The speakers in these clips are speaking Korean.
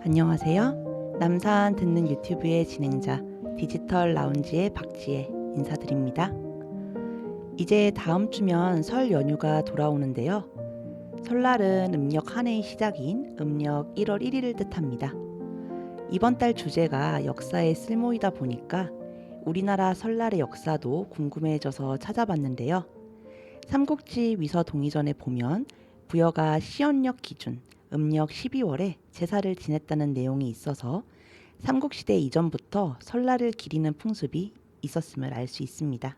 안녕하세요. 남산 듣는 유튜브의 진행자 디지털 라운지의 박지혜 인사드립니다. 이제 다음 주면 설 연휴가 돌아오는데요. 설날은 음력 한 해의 시작인 음력 1월 1일을 뜻합니다. 이번 달 주제가 역사의 쓸모이다 보니까 우리나라 설날의 역사도 궁금해져서 찾아봤는데요. 삼국지 위서 동의전에 보면 부여가 시언력 기준 음력 12월에 제사를 지냈다는 내용이 있어서 삼국시대 이전부터 설날을 기리는 풍습이 있었음을 알 수 있습니다.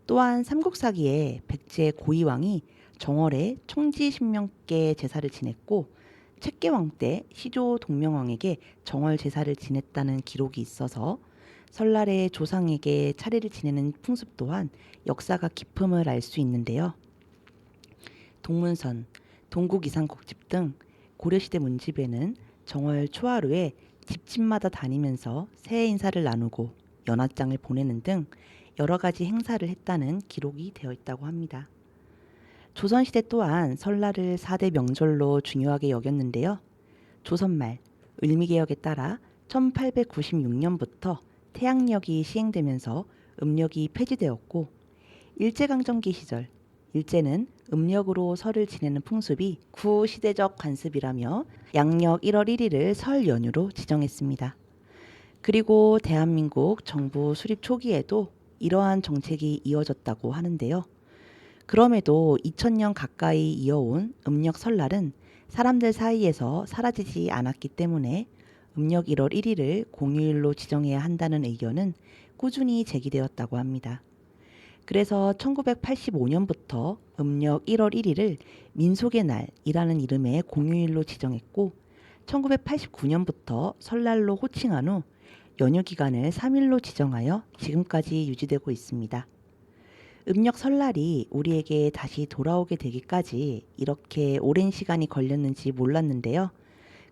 또한 삼국사기에 백제 고이왕이 정월에 총지 10명께 제사를 지냈고 책계왕 때 시조 동명왕에게 정월 제사를 지냈다는 기록이 있어서 설날에 조상에게 차례를 지내는 풍습 또한 역사가 깊음을 알 수 있는데요. 동문선, 동국이상곡집 등 고려시대 문집에는 정월 초하루에 집집마다 다니면서 새해 인사를 나누고 연화장을 보내는 등 여러 가지 행사를 했다는 기록이 되어 있다고 합니다. 조선시대 또한 설날을 4대 명절로 중요하게 여겼는데요. 조선말 을미개혁에 따라 1896년부터 태양력이 시행되면서 음력이 폐지되었고 일제강점기 시절 일제는 음력으로 설을 지내는 풍습이 구시대적 관습이라며 양력 1월 1일을 설 연휴로 지정했습니다. 그리고 대한민국 정부 수립 초기에도 이러한 정책이 이어졌다고 하는데요. 그럼에도 2000년 가까이 이어온 음력 설날은 사람들 사이에서 사라지지 않았기 때문에 음력 1월 1일을 공휴일로 지정해야 한다는 의견은 꾸준히 제기되었다고 합니다. 그래서 1985년부터 음력 1월 1일을 민속의 날이라는 이름의 공휴일로 지정했고 1989년부터 설날로 호칭한 후 연휴 기간을 3일로 지정하여 지금까지 유지되고 있습니다. 음력 설날이 우리에게 다시 돌아오게 되기까지 이렇게 오랜 시간이 걸렸는지 몰랐는데요.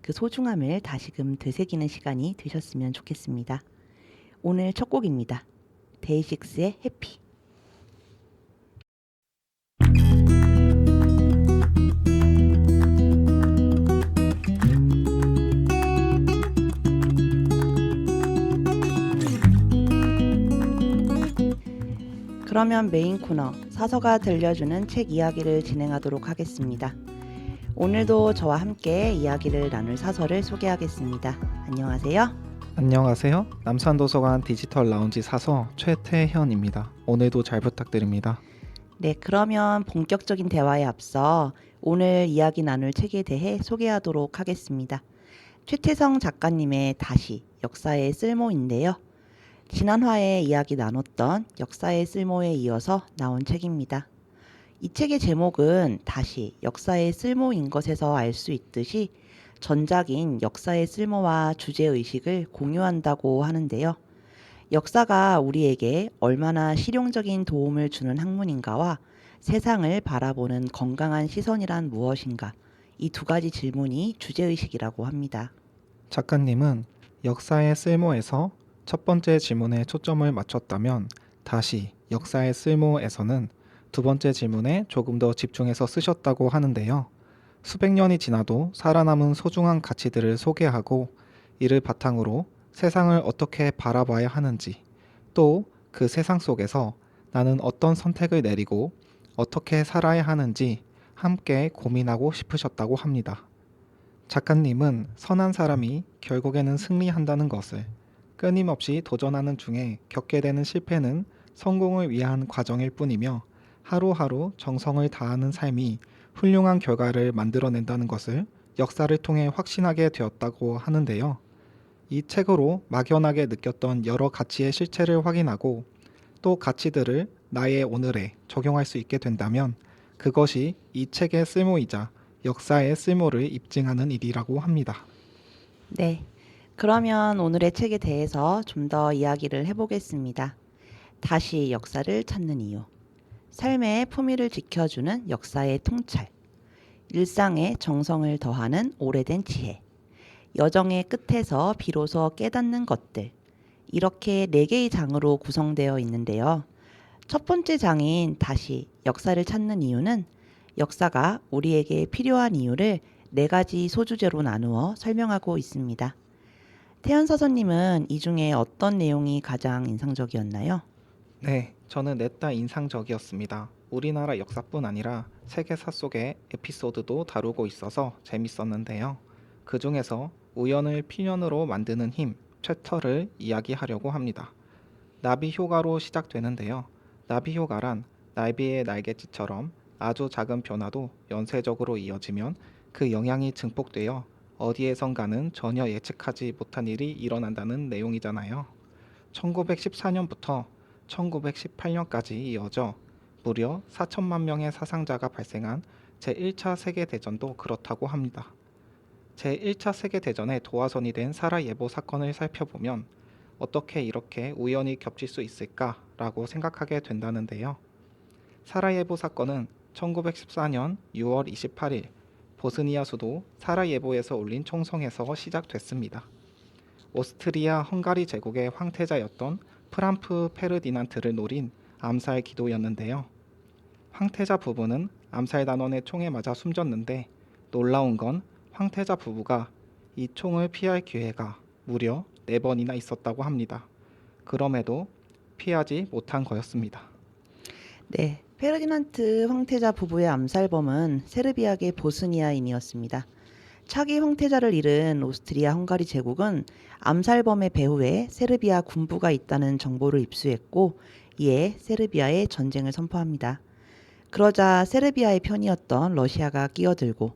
그 소중함을 다시금 되새기는 시간이 되셨으면 좋겠습니다. 오늘 첫 곡입니다. 데이식스의 해피. 그러면 메인 코너 사서가 들려주는 책 이야기를 진행하도록 하겠습니다. 오늘도 저와 함께 이야기를 나눌 사서를 소개하겠습니다. 안녕하세요. 안녕하세요. 남산도서관 디지털 라운지 사서 최태현입니다. 오늘도 잘 부탁드립니다. 네, 그러면 본격적인 대화에 앞서 오늘 이야기 나눌 책에 대해 소개하도록 하겠습니다. 최태성 작가님의 다시 역사의 쓸모인데요. 지난 화에 이야기 나눴던 역사의 쓸모에 이어서 나온 책입니다. 이 책의 제목은 다시 역사의 쓸모인 것에서 알 수 있듯이 전작인 역사의 쓸모와 주제의식을 공유한다고 하는데요. 역사가 우리에게 얼마나 실용적인 도움을 주는 학문인가와 세상을 바라보는 건강한 시선이란 무엇인가, 이 두 가지 질문이 주제의식이라고 합니다. 작가님은 역사의 쓸모에서 첫 번째 질문에 초점을 맞췄다면 다시 역사의 쓸모에서는 두 번째 질문에 조금 더 집중해서 쓰셨다고 하는데요. 수백 년이 지나도 살아남은 소중한 가치들을 소개하고 이를 바탕으로 세상을 어떻게 바라봐야 하는지, 또 그 세상 속에서 나는 어떤 선택을 내리고 어떻게 살아야 하는지 함께 고민하고 싶으셨다고 합니다. 작가님은 선한 사람이 결국에는 승리한다는 것을, 끊임없이 도전하는 중에 겪게 되는 실패는 성공을 위한 과정일 뿐이며 하루하루 정성을 다하는 삶이 훌륭한 결과를 만들어낸다는 것을 역사를 통해 확신하게 되었다고 하는데요. 이 책으로 막연하게 느꼈던 여러 가치의 실체를 확인하고 또 가치들을 나의 오늘에 적용할 수 있게 된다면 그것이 이 책의 쓸모이자 역사의 쓸모를 입증하는 일이라고 합니다. 네, 그러면 오늘의 책에 대해서 좀 더 이야기를 해보겠습니다. 다시 역사를 찾는 이유. 삶의 품위를 지켜주는 역사의 통찰. 일상에 정성을 더하는 오래된 지혜. 여정의 끝에서 비로소 깨닫는 것들. 이렇게 4개의 장으로 구성되어 있는데요. 첫 번째 장인 다시 역사를 찾는 이유는 역사가 우리에게 필요한 이유를 4가지 소주제로 나누어 설명하고 있습니다. 태연 서사님은 이 중에 어떤 내용이 가장 인상적이었나요? 네, 저는 넷다 인상적이었습니다. 우리나라 역사뿐 아니라 세계사 속의 에피소드도 다루고 있어서 재밌었는데요. 그 중에서 우연을 필연으로 만드는 힘, 챕터를 이야기하려고 합니다. 나비 효과로 시작되는데요. 나비 효과란 나비의 날갯짓처럼 아주 작은 변화도 연쇄적으로 이어지면 그 영향이 증폭되어 어디에선가는 전혀 예측하지 못한 일이 일어난다는 내용이잖아요. 1914년부터 1918년까지 이어져 무려 4천만 명의 사상자가 발생한 제1차 세계대전도 그렇다고 합니다. 제1차 세계대전의 도화선이 된 사라예보 사건을 살펴보면 어떻게 이렇게 우연히 겹칠 수 있을까라고 생각하게 된다는데요. 사라예보 사건은 1914년 6월 28일 보스니아 수도 사라예보에서 올린 총성에서 시작됐습니다. 오스트리아 헝가리 제국의 황태자였던 프란프 페르디난트를 노린 암살 기도였는데요. 황태자 부부는 암살 단원의 총에 맞아 숨졌는데 놀라운 건 황태자 부부가 이 총을 피할 기회가 무려 4번이나 있었다고 합니다. 그럼에도 피하지 못한 거였습니다. 네, 페르디난트 황태자 부부의 암살범은 세르비아계 보스니아인이었습니다. 차기 황태자를 잃은 오스트리아 헝가리 제국은 암살범의 배후에 세르비아 군부가 있다는 정보를 입수했고 이에 세르비아에 전쟁을 선포합니다. 그러자 세르비아의 편이었던 러시아가 끼어들고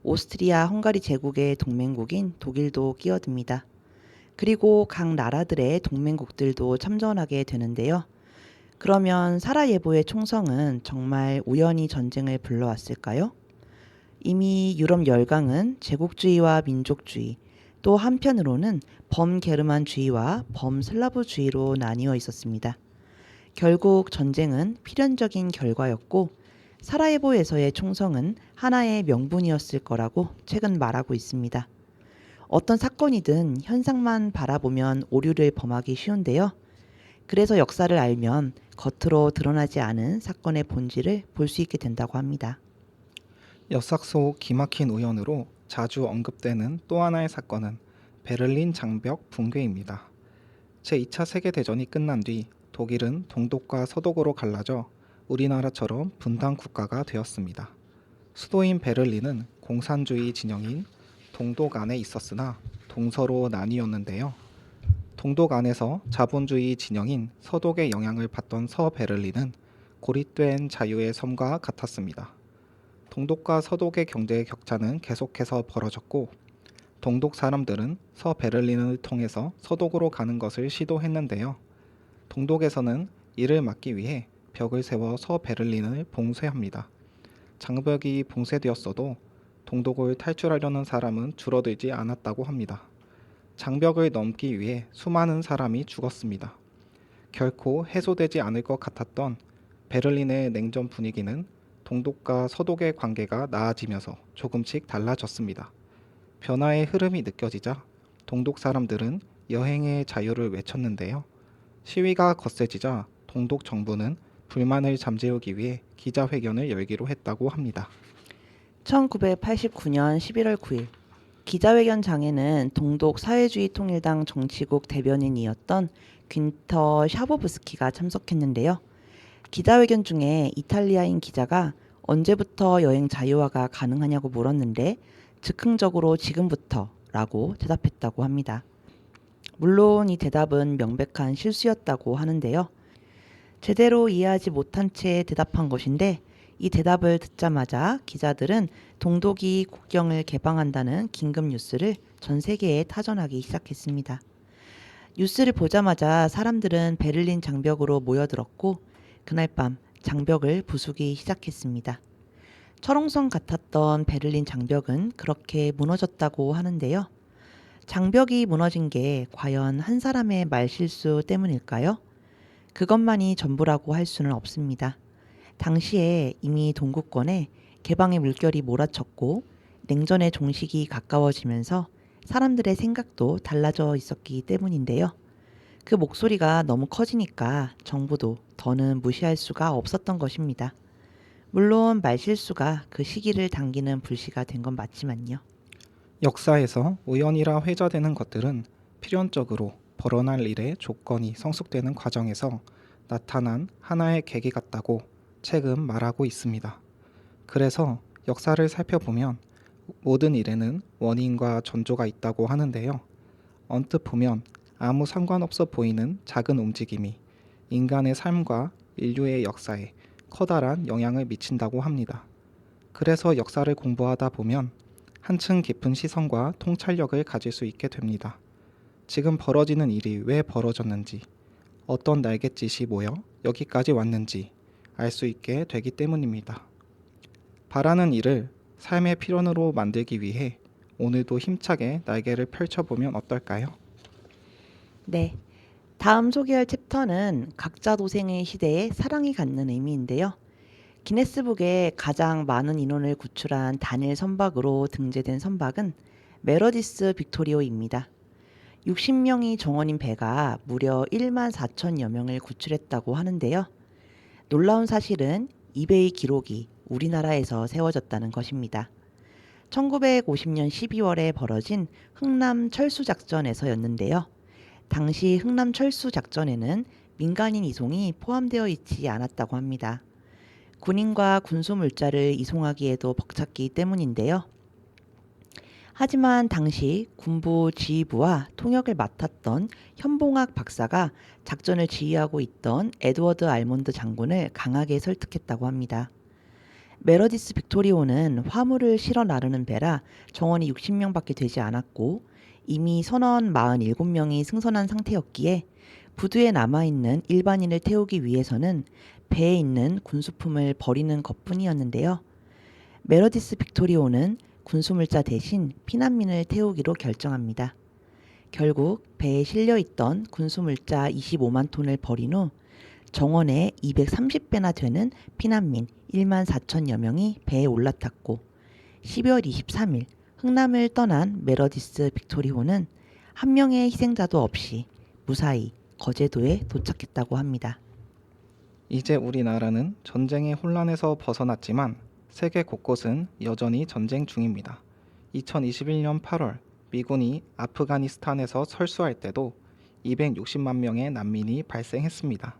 오스트리아 헝가리 제국의 동맹국인 독일도 끼어듭니다. 그리고 각 나라들의 동맹국들도 참전하게 되는데요. 그러면 사라예보의 총성은 정말 우연히 전쟁을 불러왔을까요? 이미 유럽 열강은 제국주의와 민족주의, 또 한편으로는 범게르만주의와 범슬라브주의로 나뉘어 있었습니다. 결국 전쟁은 필연적인 결과였고 사라예보에서의 총성은 하나의 명분이었을 거라고 책은 말하고 있습니다. 어떤 사건이든 현상만 바라보면 오류를 범하기 쉬운데요. 그래서 역사를 알면 겉으로 드러나지 않은 사건의 본질을 볼 수 있게 된다고 합니다. 역사 속 기막힌 우연으로 자주 언급되는 또 하나의 사건은 베를린 장벽 붕괴입니다. 제2차 세계대전이 끝난 뒤 독일은 동독과 서독으로 갈라져 우리나라처럼 분단 국가가 되었습니다. 수도인 베를린은 공산주의 진영인 동독 안에 있었으나 동서로 나뉘었는데요. 동독 안에서 자본주의 진영인 서독의 영향을 받던 서베를린은 고립된 자유의 섬과 같았습니다. 동독과 서독의 경제 격차는 계속해서 벌어졌고 동독 사람들은 서베를린을 통해서 서독으로 가는 것을 시도했는데요. 동독에서는 이를 막기 위해 벽을 세워 서베를린을 봉쇄합니다. 장벽이 봉쇄되었어도 동독을 탈출하려는 사람은 줄어들지 않았다고 합니다. 장벽을 넘기 위해 수많은 사람이 죽었습니다. 결코 해소되지 않을 것 같았던 베를린의 냉전 분위기는 동독과 서독의 관계가 나아지면서 조금씩 달라졌습니다. 변화의 흐름이 느껴지자 동독 사람들은 여행의 자유를 외쳤는데요. 시위가 거세지자 동독 정부는 불만을 잠재우기 위해 기자회견을 열기로 했다고 합니다. 1989년 11월 9일 기자회견장에는 동독 사회주의 통일당 정치국 대변인이었던 귄터 샤보브스키가 참석했는데요. 기자회견 중에 이탈리아인 기자가 언제부터 여행 자유화가 가능하냐고 물었는데 즉흥적으로 지금부터라고 대답했다고 합니다. 물론 이 대답은 명백한 실수였다고 하는데요. 제대로 이해하지 못한 채 대답한 것인데 이 대답을 듣자마자 기자들은 동독이 국경을 개방한다는 긴급 뉴스를 전 세계에 타전하기 시작했습니다. 뉴스를 보자마자 사람들은 베를린 장벽으로 모여들었고 그날 밤 장벽을 부수기 시작했습니다. 철옹성 같았던 베를린 장벽은 그렇게 무너졌다고 하는데요. 장벽이 무너진 게 과연 한 사람의 말실수 때문일까요? 그것만이 전부라고 할 수는 없습니다. 당시에 이미 동구권에 개방의 물결이 몰아쳤고 냉전의 종식이 가까워지면서 사람들의 생각도 달라져 있었기 때문인데요. 그 목소리가 너무 커지니까 정부도 더는 무시할 수가 없었던 것입니다. 물론 말실수가 그 시기를 당기는 불씨가 된 건 맞지만요. 역사에서 우연이라 회자되는 것들은 필연적으로 벌어날 일의 조건이 성숙되는 과정에서 나타난 하나의 계기 같다고 책은 말하고 있습니다. 그래서 역사를 살펴보면 모든 일에는 원인과 전조가 있다고 하는데요. 언뜻 보면 아무 상관없어 보이는 작은 움직임이 인간의 삶과 인류의 역사에 커다란 영향을 미친다고 합니다. 그래서 역사를 공부하다 보면 한층 깊은 시선과 통찰력을 가질 수 있게 됩니다. 지금 벌어지는 일이 왜 벌어졌는지, 어떤 날갯짓이 모여 여기까지 왔는지 알 수 있게 되기 때문입니다. 바라는 일을 삶의 필연으로 만들기 위해 오늘도 힘차게 날개를 펼쳐보면 어떨까요? 네. 다음 소개할 챕터는 각자 도생의 시대에 사랑이 갖는 의미인데요. 기네스북에 가장 많은 인원을 구출한 단일 선박으로 등재된 선박은 메러디스 빅토리오입니다. 60명이 정원인 배가 무려 1만 4천여 명을 구출했다고 하는데요. 놀라운 사실은 이 배의 기록이 우리나라에서 세워졌다는 것입니다. 1950년 12월에 벌어진 흥남 철수작전에서였는데요. 당시 흥남 철수작전에는 민간인 이송이 포함되어 있지 않았다고 합니다. 군인과 군수물자를 이송하기에도 벅찼기 때문인데요. 하지만 당시 군부 지휘부와 통역을 맡았던 현봉학 박사가 작전을 지휘하고 있던 에드워드 알몬드 장군을 강하게 설득했다고 합니다. 메러디스 빅토리오는 화물을 실어 나르는 배라 정원이 60명밖에 되지 않았고 이미 선원 47명이 승선한 상태였기에 부두에 남아있는 일반인을 태우기 위해서는 배에 있는 군수품을 버리는 것뿐이었는데요. 메러디스 빅토리오는 군수물자 대신 피난민을 태우기로 결정합니다. 결국 배에 실려있던 군수물자 25만 톤을 버린 후 정원에 230배나 되는 피난민 1만 4천여 명이 배에 올라탔고 12월 23일 흥남을 떠난 메러디스 빅토리호는 한 명의 희생자도 없이 무사히 거제도에 도착했다고 합니다. 이제 우리나라는 전쟁의 혼란에서 벗어났지만 세계 곳곳은 여전히 전쟁 중입니다. 2021년 8월 미군이 아프가니스탄에서 철수할 때도 260만 명의 난민이 발생했습니다.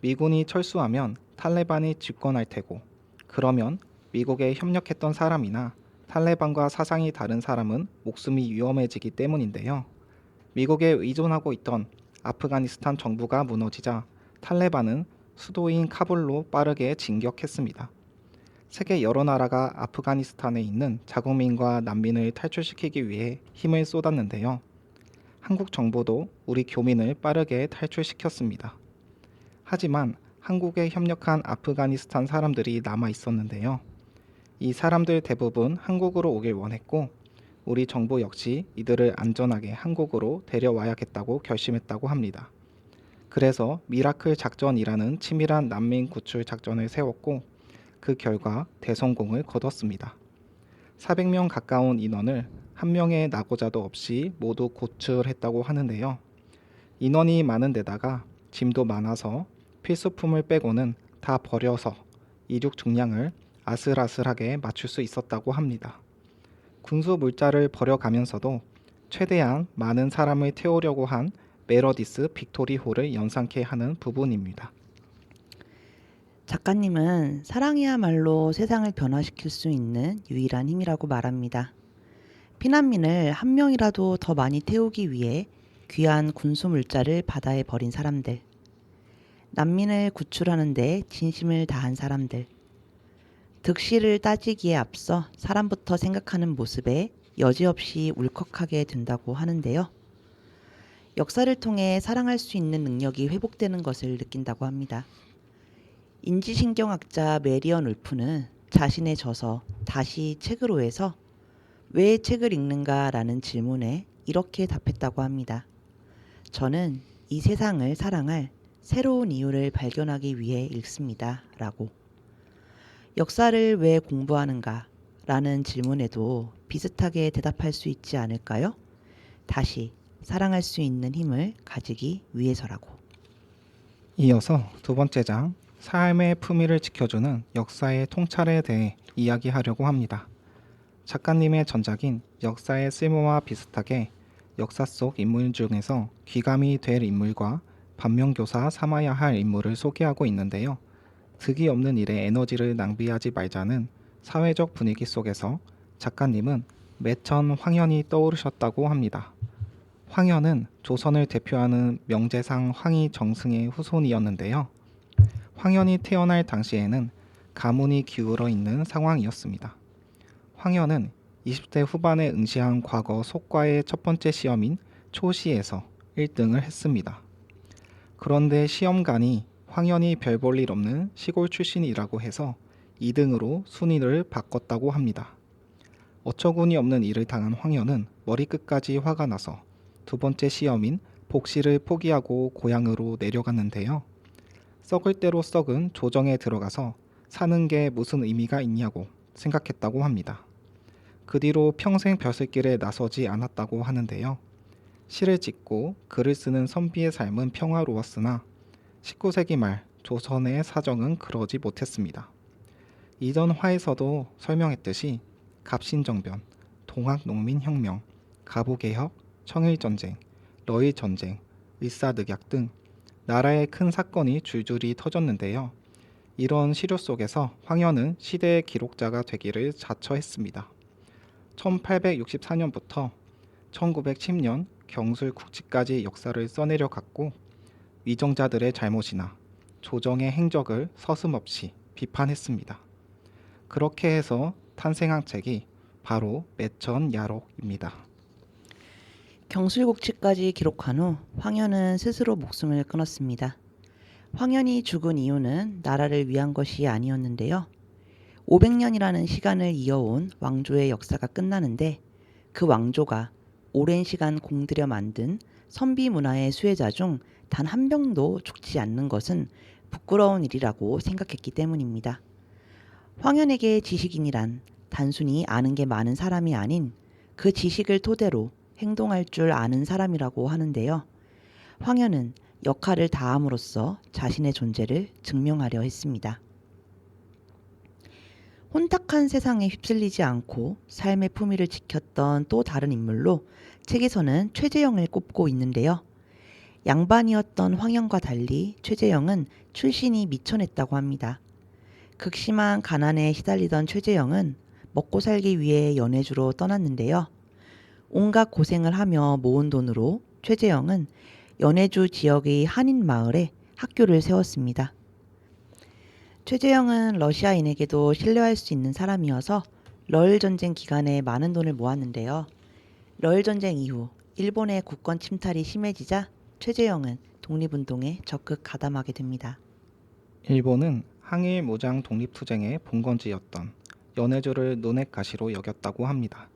미군이 철수하면 탈레반이 집권할 테고, 그러면 미국에 협력했던 사람이나 탈레반과 사상이 다른 사람은 목숨이 위험해지기 때문인데요. 미국에 의존하고 있던 아프가니스탄 정부가 무너지자 탈레반은 수도인 카불로 빠르게 진격했습니다. 세계 여러 나라가 아프가니스탄에 있는 자국민과 난민을 탈출시키기 위해 힘을 쏟았는데요. 한국 정부도 우리 교민을 빠르게 탈출시켰습니다. 하지만 한국에 협력한 아프가니스탄 사람들이 남아 있었는데요. 이 사람들 대부분 한국으로 오길 원했고 우리 정부 역시 이들을 안전하게 한국으로 데려와야겠다고 결심했다고 합니다. 그래서 미라클 작전이라는 치밀한 난민 구출 작전을 세웠고 그 결과 대성공을 거뒀습니다. 400명 가까운 인원을 한 명의 낙오자도 없이 모두 구출했다고 하는데요. 인원이 많은 데다가 짐도 많아서 필수품을 빼고는 다 버려서 이륙 중량을 아슬아슬하게 맞출 수 있었다고 합니다. 군수 물자를 버려가면서도 최대한 많은 사람을 태우려고 한 메러디스 빅토리호를 연상케 하는 부분입니다. 작가님은 사랑이야말로 세상을 변화시킬 수 있는 유일한 힘이라고 말합니다. 피난민을 한 명이라도 더 많이 태우기 위해 귀한 군수물자를 바다에 버린 사람들, 난민을 구출하는 데 진심을 다한 사람들, 득실을 따지기에 앞서 사람부터 생각하는 모습에 여지없이 울컥하게 된다고 하는데요. 역사를 통해 사랑할 수 있는 능력이 회복되는 것을 느낀다고 합니다. 인지신경학자 메리언 울프는 자신의 저서 다시 책으로 해서 왜 책을 읽는가라는 질문에 이렇게 답했다고 합니다. 저는 이 세상을 사랑할 새로운 이유를 발견하기 위해 읽습니다. 라고. 역사를 왜 공부하는가? 라는 질문에도 비슷하게 대답할 수 있지 않을까요? 다시 사랑할 수 있는 힘을 가지기 위해서라고. 이어서 두 번째 장 삶의 품위를 지켜주는 역사의 통찰에 대해 이야기하려고 합니다. 작가님의 전작인 역사의 쓸모와 비슷하게 역사 속 인물 중에서 귀감이 될 인물과 반면교사 삼아야 할 인물을 소개하고 있는데요. 득이 없는 일에 에너지를 낭비하지 말자는 사회적 분위기 속에서 작가님은 매천 황현이 떠오르셨다고 합니다. 황현은 조선을 대표하는 명재상 황희 정승의 후손이었는데요. 황현이 태어날 당시에는 가문이 기울어 있는 상황이었습니다. 황현은 20대 후반에 응시한 과거 속과의 첫 번째 시험인 초시에서 1등을 했습니다. 그런데 시험관이 황현이 별 볼 일 없는 시골 출신이라고 해서 2등으로 순위를 바꿨다고 합니다. 어처구니 없는 일을 당한 황현은 머리끝까지 화가 나서 두 번째 시험인 복시를 포기하고 고향으로 내려갔는데요. 썩을 대로 썩은 조정에 들어가서 사는 게 무슨 의미가 있냐고 생각했다고 합니다. 그 뒤로 평생 벼슬길에 나서지 않았다고 하는데요. 시를 짓고 글을 쓰는 선비의 삶은 평화로웠으나 19세기 말 조선의 사정은 그러지 못했습니다. 이전 화에서도 설명했듯이 갑신정변, 동학농민혁명, 가부개혁, 청일전쟁, 러일전쟁, 일사늑약 등 나라의 큰 사건이 줄줄이 터졌는데요. 이런 시류 속에서 황현은 시대의 기록자가 되기를 자처했습니다. 1864년부터 1910년 경술 국치까지 역사를 써내려 갔고 위정자들의 잘못이나 조정의 행적을 서슴없이 비판했습니다. 그렇게 해서 탄생한 책이 바로 매천야록입니다. 경술국치까지 기록한 후 황현은 스스로 목숨을 끊었습니다. 황현이 죽은 이유는 나라를 위한 것이 아니었는데요. 500년이라는 시간을 이어온 왕조의 역사가 끝나는데 그 왕조가 오랜 시간 공들여 만든 선비 문화의 수혜자 중 단 한 명도 죽지 않는 것은 부끄러운 일이라고 생각했기 때문입니다. 황현에게 지식인이란 단순히 아는 게 많은 사람이 아닌 그 지식을 토대로 행동할 줄 아는 사람이라고 하는데요. 황현은 역할을 다함으로써 자신의 존재를 증명하려 했습니다. 혼탁한 세상에 휩쓸리지 않고 삶의 품위를 지켰던 또 다른 인물로 책에서는 최재형을 꼽고 있는데요. 양반이었던 황현과 달리 최재형은 출신이 미천했다고 합니다. 극심한 가난에 시달리던 최재형은 먹고 살기 위해 연해주로 떠났는데요. 온갖 고생을 하며 모은 돈으로 최재형은 연해주 지역의 한인 마을에 학교를 세웠습니다. 최재형은 러시아인에게도 신뢰할 수 있는 사람이어서 러일 전쟁 기간에 많은 돈을 모았는데요. 러일 전쟁 이후 일본의 국권 침탈이 심해지자 최재형은 독립운동에 적극 가담하게 됩니다. 일본은 항일 무장 독립투쟁의 본거지였던 연해주를 눈엣 가시로 여겼다고 합니다.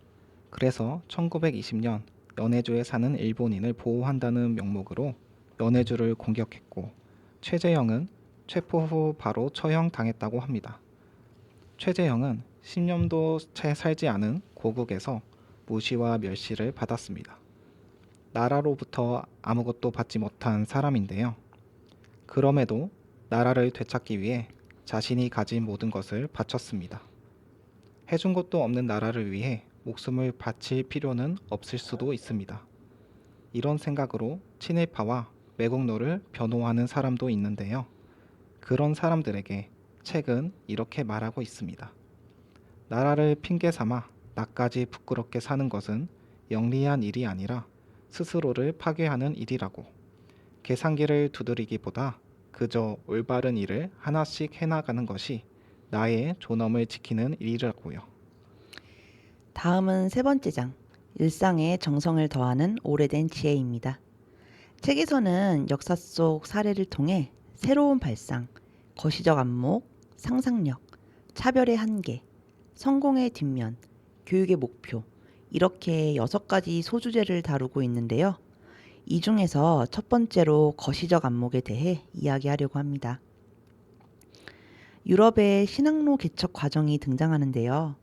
그래서 1920년 연해주에 사는 일본인을 보호한다는 명목으로 연해주를 공격했고 최재형은 체포 후 바로 처형당했다고 합니다. 최재형은 10년도 채 살지 않은 고국에서 무시와 멸시를 받았습니다. 나라로부터 아무것도 받지 못한 사람인데요. 그럼에도 나라를 되찾기 위해 자신이 가진 모든 것을 바쳤습니다. 해준 것도 없는 나라를 위해 목숨을 바칠 필요는 없을 수도 있습니다. 이런 생각으로 친일파와 매국노를 변호하는 사람도 있는데요. 그런 사람들에게 책은 이렇게 말하고 있습니다. 나라를 핑계 삼아 나까지 부끄럽게 사는 것은 영리한 일이 아니라 스스로를 파괴하는 일이라고. 계산기를 두드리기보다 그저 올바른 일을 하나씩 해나가는 것이 나의 존엄을 지키는 일이라고요. 다음은 세 번째 장, 일상에 정성을 더하는 오래된 지혜입니다. 책에서는 역사 속 사례를 통해 새로운 발상, 거시적 안목, 상상력, 차별의 한계, 성공의 뒷면, 교육의 목표, 이렇게 6가지 소주제를 다루고 있는데요. 이 중에서 첫 번째로 거시적 안목에 대해 이야기하려고 합니다. 유럽의 신학로 개척 과정이 등장하는데요.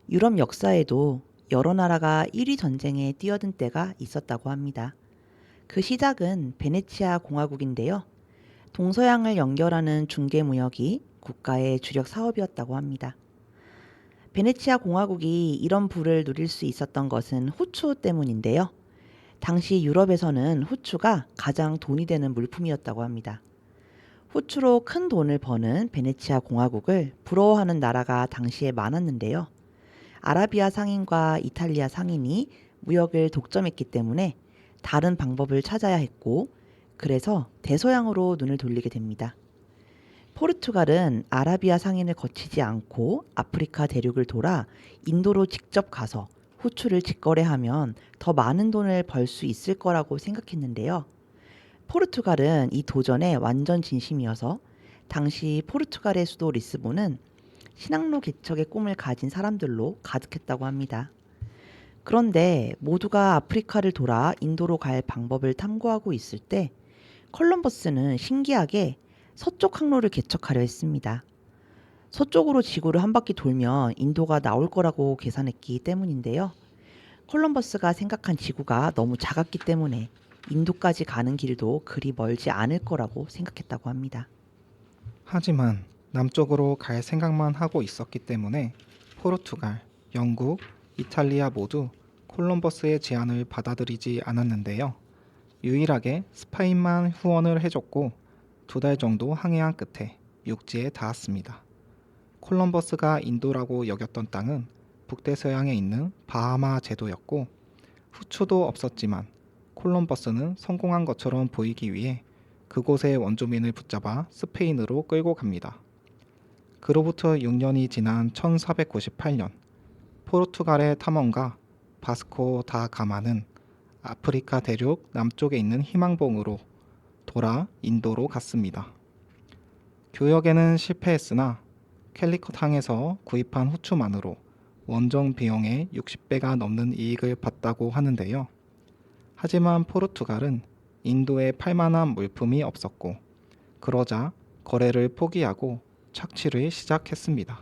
유럽 역사에도 여러 나라가 1위 전쟁에 뛰어든 때가 있었다고 합니다. 그 시작은 베네치아 공화국인데요. 동서양을 연결하는 중개무역이 국가의 주력 사업이었다고 합니다. 베네치아 공화국이 이런 부를 누릴 수 있었던 것은 호추 때문인데요. 당시 유럽에서는 호추가 가장 돈이 되는 물품이었다고 합니다. 호추로 큰 돈을 버는 베네치아 공화국을 부러워하는 나라가 당시에 많았는데요. 아라비아 상인과 이탈리아 상인이 무역을 독점했기 때문에 다른 방법을 찾아야 했고, 그래서 대서양으로 눈을 돌리게 됩니다. 포르투갈은 아라비아 상인을 거치지 않고 아프리카 대륙을 돌아 인도로 직접 가서 호추를 직거래하면 더 많은 돈을 벌 수 있을 거라고 생각했는데요. 포르투갈은 이 도전에 완전 진심이어서 당시 포르투갈의 수도 리스본은 신항로 개척의 꿈을 가진 사람들로 가득했다고 합니다. 그런데 모두가 아프리카를 돌아 인도로 갈 방법을 탐구하고 있을 때 콜럼버스는 신기하게 서쪽 항로를 개척하려 했습니다. 서쪽으로 지구를 한 바퀴 돌면 인도가 나올 거라고 계산했기 때문인데요. 콜럼버스가 생각한 지구가 너무 작았기 때문에 인도까지 가는 길도 그리 멀지 않을 거라고 생각했다고 합니다. 하지만 남쪽으로 갈 생각만 하고 있었기 때문에 포르투갈, 영국, 이탈리아 모두 콜럼버스의 제안을 받아들이지 않았는데요. 유일하게 스페인만 후원을 해줬고 2달 정도 항해한 끝에 육지에 닿았습니다. 콜럼버스가 인도라고 여겼던 땅은 북대서양에 있는 바하마 제도였고 후추도 없었지만 콜럼버스는 성공한 것처럼 보이기 위해 그곳의 원주민을 붙잡아 스페인으로 끌고 갑니다. 그로부터 6년이 지난 1498년 포르투갈의 탐험가 바스코 다 가마는 아프리카 대륙 남쪽에 있는 희망봉으로 돌아 인도로 갔습니다. 교역에는 실패했으나 캘리컷 항에서 구입한 후추만으로 원정 비용의 60배가 넘는 이익을 봤다고 하는데요. 하지만 포르투갈은 인도에 팔만한 물품이 없었고 그러자 거래를 포기하고 착취를 시작했습니다.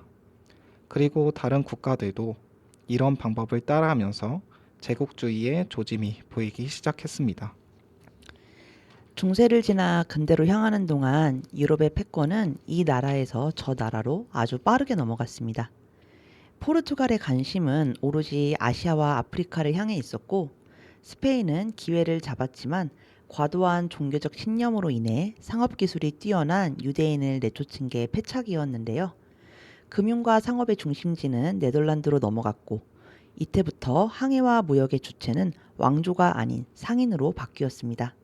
그리고 다른 국가들도 이런 방법을 따라하면서 제국주의의 조짐이 보이기 시작했습니다. 중세를 지나 근대로 향하는 동안 유럽의 패권은 이 나라에서 저 나라로 아주 빠르게 넘어갔습니다. 포르투갈의 관심은 오로지 아시아와 아프리카를 향해 있었고, 스페인은 기회를 잡았지만 과도한 종교적 신념으로 인해 상업기술이 뛰어난 유대인을 내쫓은 게 패착이었는데요. 금융과 상업의 중심지는 네덜란드로 넘어갔고, 이때부터 항해와 무역의 주체는 왕조가 아닌 상인으로 바뀌었습니다.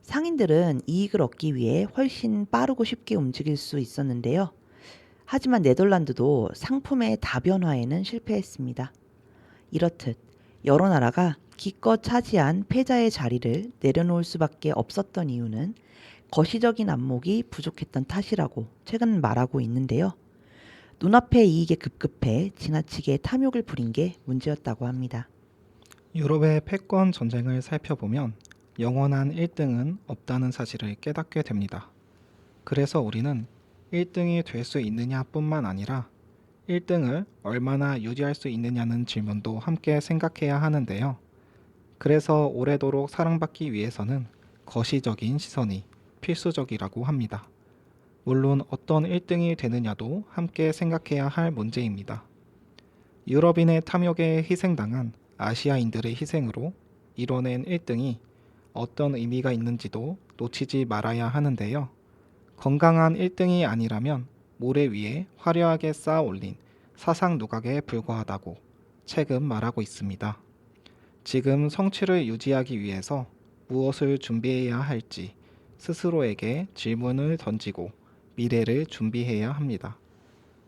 상인들은 이익을 얻기 위해 훨씬 빠르고 쉽게 움직일 수 있었는데요. 하지만 네덜란드도 상품의 다변화에는 실패했습니다. 이렇듯 여러 나라가 기껏 차지한 패자의 자리를 내려놓을 수밖에 없었던 이유는 거시적인 안목이 부족했던 탓이라고 최근 말하고 있는데요. 눈앞의 이익에 급급해 지나치게 탐욕을 부린 게 문제였다고 합니다. 유럽의 패권 전쟁을 살펴보면 영원한 1등은 없다는 사실을 깨닫게 됩니다. 그래서 우리는 1등이 될 수 있느냐 뿐만 아니라 1등을 얼마나 유지할 수 있느냐는 질문도 함께 생각해야 하는데요. 그래서 오래도록 사랑받기 위해서는 거시적인 시선이 필수적이라고 합니다. 물론 어떤 1등이 되느냐도 함께 생각해야 할 문제입니다. 유럽인의 탐욕에 희생당한 아시아인들의 희생으로 이뤄낸 1등이 어떤 의미가 있는지도 놓치지 말아야 하는데요. 건강한 1등이 아니라면 모래 위에 화려하게 쌓아 올린 사상 누각에 불과하다고 책은 말하고 있습니다. 지금 성취를 유지하기 위해서 무엇을 준비해야 할지 스스로에게 질문을 던지고 미래를 준비해야 합니다.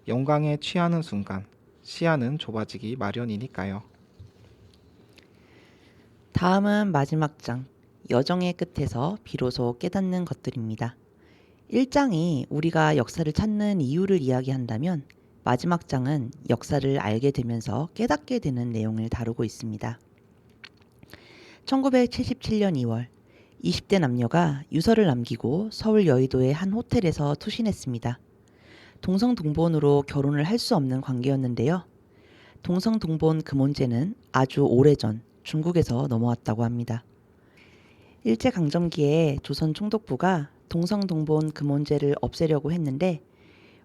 영광에 취하는 순간 시야는 좁아지기 마련이니까요. 다음은 마지막 장, 여정의 끝에서 비로소 깨닫는 것들입니다. 1장이 우리가 역사를 찾는 이유를 이야기한다면 마지막 장은 역사를 알게 되면서 깨닫게 되는 내용을 다루고 있습니다. 1977년 2월 20대 남녀가 유서를 남기고 서울 여의도의 한 호텔에서 투신했습니다. 동성동본으로 결혼을 할 수 없는 관계였는데요. 동성동본 금혼제는 아주 오래전 중국에서 넘어왔다고 합니다. 일제강점기에 조선 총독부가 동성동본 금혼제를 없애려고 했는데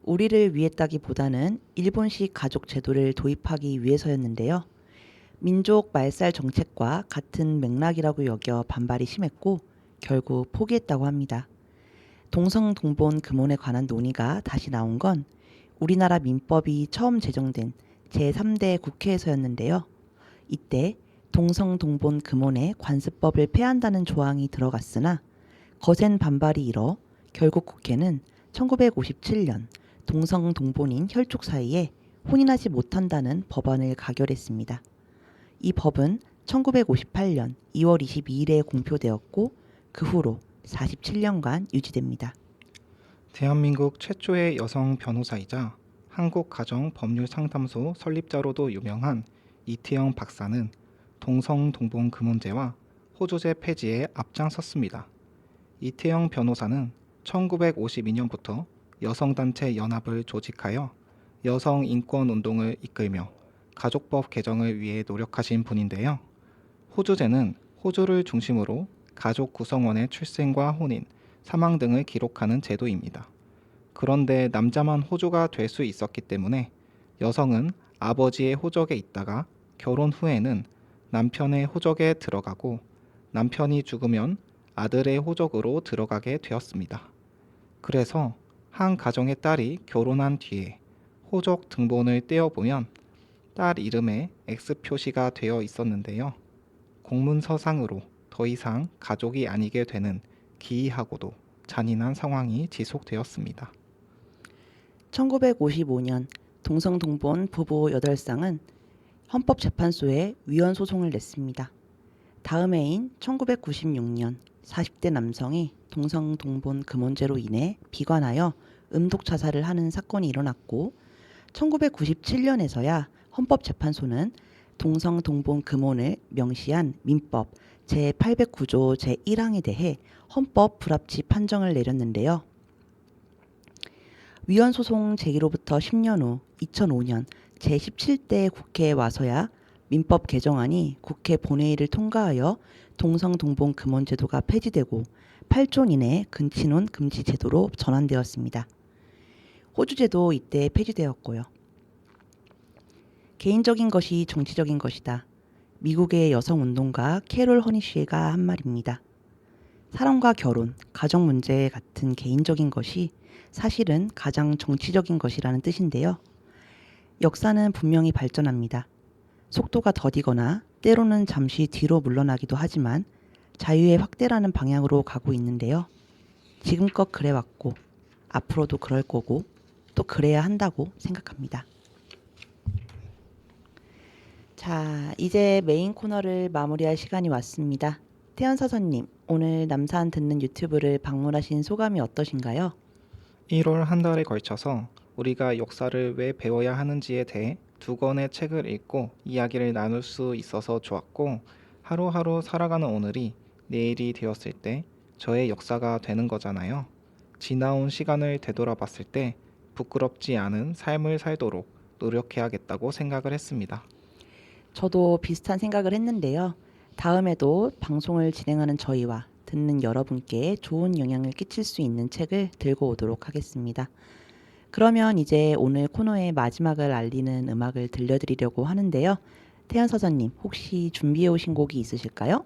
우리를 위했다기보다는 일본식 가족 제도를 도입하기 위해서였는데요. 민족 말살 정책과 같은 맥락이라고 여겨 반발이 심했고 결국 포기했다고 합니다. 동성동본 금혼에 관한 논의가 다시 나온 건 우리나라 민법이 처음 제정된 제3대 국회에서였는데요. 이때 동성동본 금혼의 관습법을 폐한다는 조항이 들어갔으나 거센 반발이 일어 결국 국회는 1957년 동성동본인 혈족 사이에 혼인하지 못한다는 법안을 가결했습니다. 이 법은 1958년 2월 22일에 공표되었고 그 후로 47년간 유지됩니다. 대한민국 최초의 여성 변호사이자 한국가정법률상담소 설립자로도 유명한 이태영 박사는 동성동본 금혼제와 호주제 폐지에 앞장섰습니다. 이태영 변호사는 1952년부터 여성단체 연합을 조직하여 여성 인권 운동을 이끌며 가족법 개정을 위해 노력하신 분인데요. 호주제는 호주를 중심으로 가족 구성원의 출생과 혼인, 사망 등을 기록하는 제도입니다. 그런데 남자만 호주가 될 수 있었기 때문에 여성은 아버지의 호적에 있다가 결혼 후에는 남편의 호적에 들어가고 남편이 죽으면 아들의 호적으로 들어가게 되었습니다. 그래서 한 가정의 딸이 결혼한 뒤에 호적 등본을 떼어보면 딸 이름에 X 표시가 되어 있었는데요. 공문서상으로 더 이상 가족이 아니게 되는 기이하고도 잔인한 상황이 지속되었습니다. 1955년 동성동본 부부 8쌍은 헌법재판소에 위헌 소송을 냈습니다. 다음 해인 1996년 40대 남성이 동성동본 금혼제로 인해 비관하여 음독 자살을 하는 사건이 일어났고 1997년에서야 헌법재판소는 동성동본 금혼을 명시한 민법 제809조 제1항에 대해 헌법 불합치 판정을 내렸는데요. 위헌 소송 제기로부터 10년 후 2005년 제17대 국회에 와서야 민법 개정안이 국회 본회의를 통과하여 동성동본 금혼제도가 폐지되고 8조 이내 근친혼 금지 제도로 전환되었습니다. 호주제도 이때 폐지되었고요. 개인적인 것이 정치적인 것이다. 미국의 여성운동가 캐롤 허니쉬가 한 말입니다. 사랑과 결혼, 가정 문제 같은 개인적인 것이 사실은 가장 정치적인 것이라는 뜻인데요. 역사는 분명히 발전합니다. 속도가 더디거나 때로는 잠시 뒤로 물러나기도 하지만 자유의 확대라는 방향으로 가고 있는데요. 지금껏 그래왔고 앞으로도 그럴 거고 또 그래야 한다고 생각합니다. 자, 이제 메인 코너를 마무리할 시간이 왔습니다. 태연 사서님, 오늘 남산 듣는 유튜브를 방문하신 소감이 어떠신가요? 1월 한 달에 걸쳐서 우리가 역사를 왜 배워야 하는지에 대해 2권의 책을 읽고 이야기를 나눌 수 있어서 좋았고 하루하루 살아가는 오늘이 내일이 되었을 때 저의 역사가 되는 거잖아요. 지나온 시간을 되돌아봤을 때 부끄럽지 않은 삶을 살도록 노력해야겠다고 생각을 했습니다. 저도 비슷한 생각을 했는데요. 다음에도 방송을 진행하는 저희와 듣는 여러분께 좋은 영향을 끼칠 수 있는 책을 들고 오도록 하겠습니다. 그러면 이제 오늘 코너의 마지막을 알리는 음악을 들려드리려고 하는데요. 태연 서사님, 혹시 준비해 오신 곡이 있으실까요?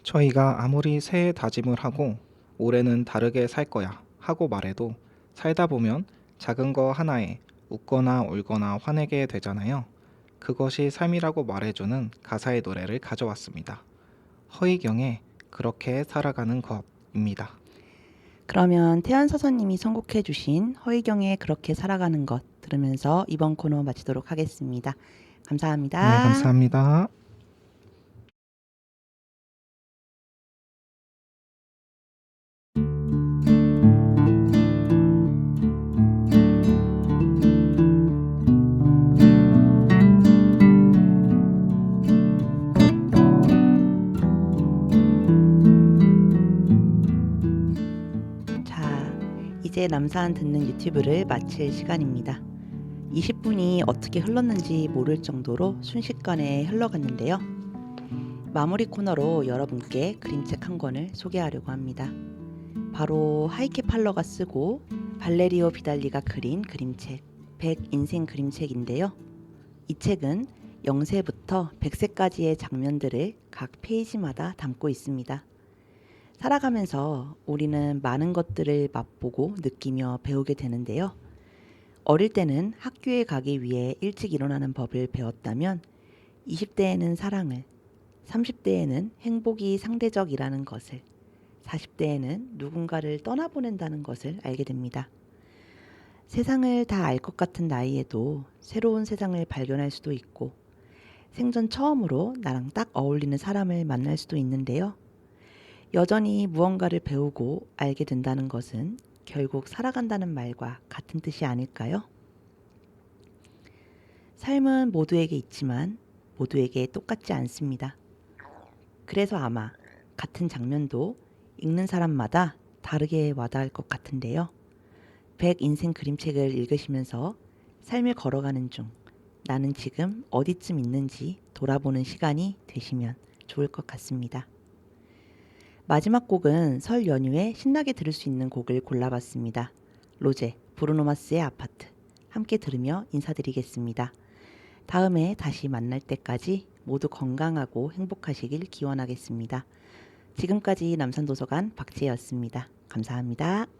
저희가 아무리 새해 다짐을 하고 올해는 다르게 살 거야 하고 말해도 살다 보면 작은 거 하나에 웃거나 울거나 화내게 되잖아요. 그것이 삶이라고 말해주는 가사의 노래를 가져왔습니다. 허희경의 그렇게 살아가는 것입니다. 그러면 태연 서사님이 선곡해 주신 허희경의 그렇게 살아가는 것 들으면서 이번 코너 마치도록 하겠습니다. 감사합니다. 네, 감사합니다. 이제 남산 듣는 유튜브를 마칠 시간입니다. 20분이 어떻게 흘렀는지 모를 정도로 순식간에 흘러갔는데요. 마무리 코너로 여러분께 그림책 한 권을 소개하려고 합니다. 바로 하이케 팔러가 쓰고 발레리오 비달리가 그린 그림책 100 인생 그림책인데요. 이 책은 0세부터 100세까지의 장면들을 각 페이지마다 담고 있습니다. 살아가면서 우리는 많은 것들을 맛보고 느끼며 배우게 되는데요. 어릴 때는 학교에 가기 위해 일찍 일어나는 법을 배웠다면 20대에는 사랑을, 30대에는 행복이 상대적이라는 것을, 40대에는 누군가를 떠나보낸다는 것을 알게 됩니다. 세상을 다 알 것 같은 나이에도 새로운 세상을 발견할 수도 있고 생전 처음으로 나랑 딱 어울리는 사람을 만날 수도 있는데요. 여전히 무언가를 배우고 알게 된다는 것은 결국 살아간다는 말과 같은 뜻이 아닐까요? 삶은 모두에게 있지만 모두에게 똑같지 않습니다. 그래서 아마 같은 장면도 읽는 사람마다 다르게 와닿을 것 같은데요. 100 인생 그림책을 읽으시면서 삶을 걸어가는 중 나는 지금 어디쯤 있는지 돌아보는 시간이 되시면 좋을 것 같습니다. 마지막 곡은 설 연휴에 신나게 들을 수 있는 곡을 골라봤습니다. 로제, 브루노 마스의 아파트. 함께 들으며 인사드리겠습니다. 다음에 다시 만날 때까지 모두 건강하고 행복하시길 기원하겠습니다. 지금까지 남산도서관 박지혜였습니다. 감사합니다.